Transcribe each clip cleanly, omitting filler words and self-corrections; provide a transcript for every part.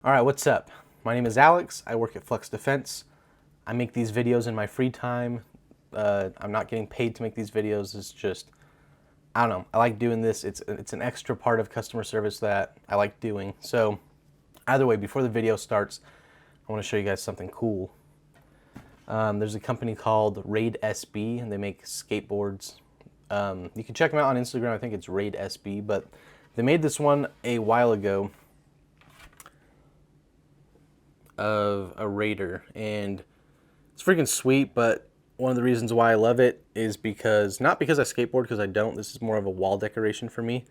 All right, what's up? My name is Alex. I work at Flux Defense. I make these videos in my free time. I'm not getting paid to make these videos. It's just, I don't know. I like doing this. It's an extra part of customer service that I like doing. So either way, before the video starts, I want to show you guys something cool. There's a company called Raid SB, and they make skateboards. You can check them out on Instagram. I think it's Raid SB, but they made this one a while ago of a Raider, and it's freaking sweet. But one of the reasons why I love it is because, not because I skateboard, because I don't. This is more of a wall decoration for me.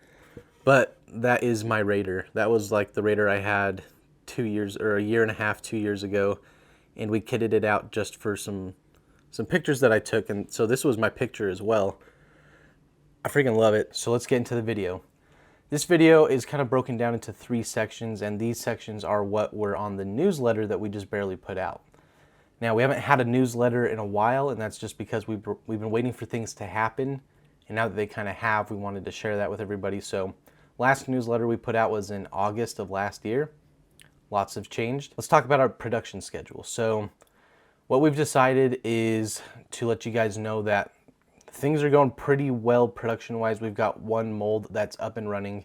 But that is my Raider. That was like the Raider I had 2 years or a year and a half, 2 years ago, and we kitted it out just for some pictures that I took, and so this was my picture as well. I freaking love it. So let's get into the video. This video is kind of broken down into 3 sections, and these sections are what were on the newsletter that we just barely put out. Now, we haven't had a newsletter in a while, and that's just because we've been waiting for things to happen, and now that they kind of have, we wanted to share that with everybody. So last newsletter we put out was in August of last year. Lots have changed. Let's talk about our production schedule. So what we've decided is to let you guys know that things are going pretty well production-wise. We've got one mold that's up and running.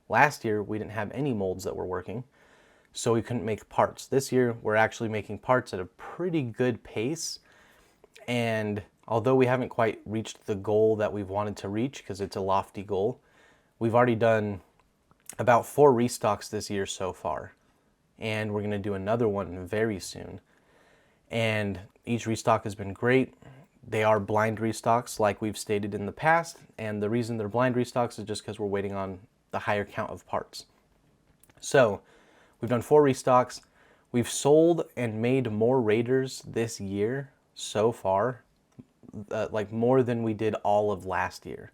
Last year, we didn't have any molds that were working, so we couldn't make parts. This year, we're actually making parts at a pretty good pace, and although we haven't quite reached the goal that we've wanted to reach, because it's a lofty goal, we've already done about 4 restocks this year so far, and we're going to do another one very soon. And each restock has been great. They are blind restocks like we've stated in the past, and the reason they're blind restocks is just because we're waiting on the higher count of parts. So we've done 4 restocks. We've sold and made more Raiders this year so far, like more than we did all of last year.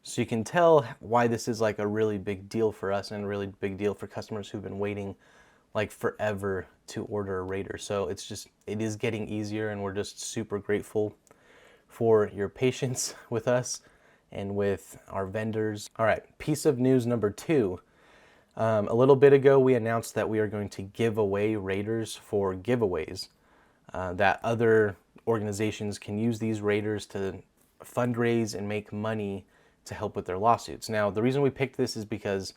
So you can tell why this is like a really big deal for us and a really big deal for customers who've been waiting like forever to order a Raider. So it is getting easier, and we're just super grateful for your patience with us and with our vendors. All right, piece of news number 2. A little bit ago, we announced that we are going to give away Raiders for giveaways, that other organizations can use these Raiders to fundraise and make money to help with their lawsuits. Now, the reason we picked this is because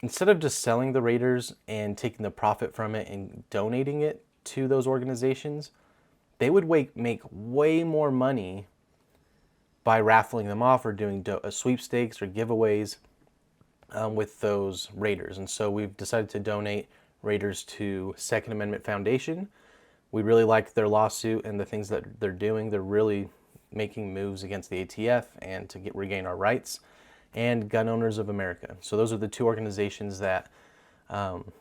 instead of just selling the Raiders and taking the profit from it and donating it to those organizations, they would make way more money by raffling them off or doing sweepstakes or giveaways with those Raiders. And so we've decided to donate Raiders to Second Amendment Foundation. We really like their lawsuit and the things that they're doing. They're really making moves against the ATF and to regain our rights, and Gun Owners of America. So those are the 2 organizations that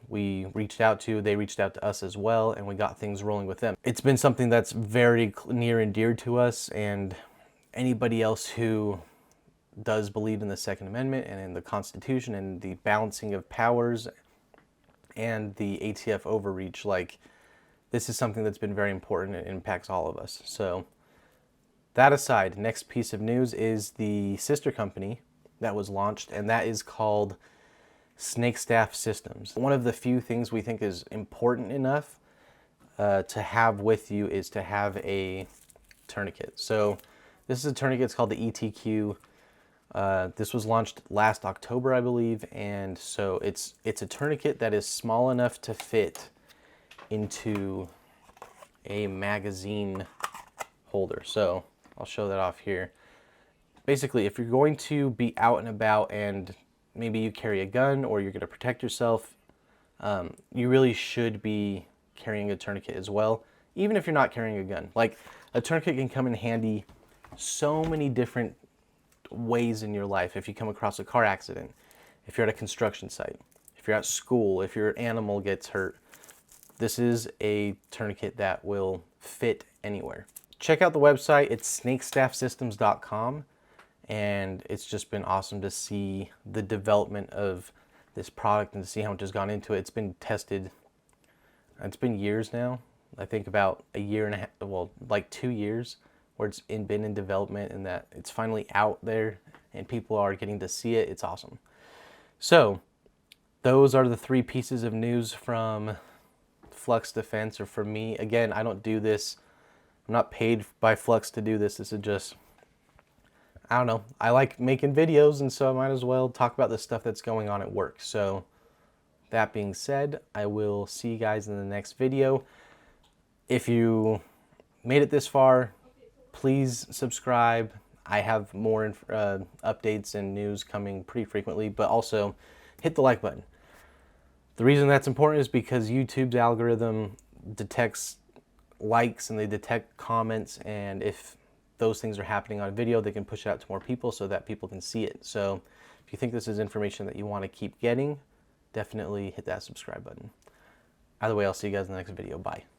we reached out to. They reached out to us as well, and we got things rolling with them. It's been something that's very near and dear to us, and anybody else who does believe in the Second Amendment and in the Constitution and the balancing of powers and the ATF overreach, like, this is something that's been very important and impacts all of us. So that aside, next piece of news is the sister company that was launched, and that is called Snakestaff Systems. One of the few things we think is important enough to have with you is to have a tourniquet. So this is a tourniquet. It's called the ETQ. This was launched last October, I believe, and so it's a tourniquet that is small enough to fit into a magazine holder. So I'll show that off here. Basically, if you're going to be out and about and maybe you carry a gun or you're going to protect yourself, you really should be carrying a tourniquet as well, even if you're not carrying a gun. Like, a tourniquet can come in handy so many different ways in your life. If you come across a car accident, if you're at a construction site, if you're at school, if your animal gets hurt, this is a tourniquet that will fit anywhere. Check out the website. It's snakestaffsystems.com. And it's just been awesome to see the development of this product and to see how much has gone into it. It's been tested, it's been years now. I think about a year and a half, well, like 2 years, where it's been in development, and that it's finally out there and people are getting to see it. It's awesome. So those are the 3 pieces of news from Flux Defense, or for me. Again, I don't do this. I'm not paid by Flux to do this. This is just, I don't know. I like making videos, and so I might as well talk about the stuff that's going on at work. So that being said, I will see you guys in the next video. If you made it this far, please subscribe. I have more updates and news coming pretty frequently, but also hit the like button. The reason that's important is because YouTube's algorithm detects likes and they detect comments, and if those things are happening on video, they can push it out to more people so that people can see it. So if you think this is information that you want to keep getting, definitely hit that subscribe button. Either way, I'll see you guys in the next video. Bye.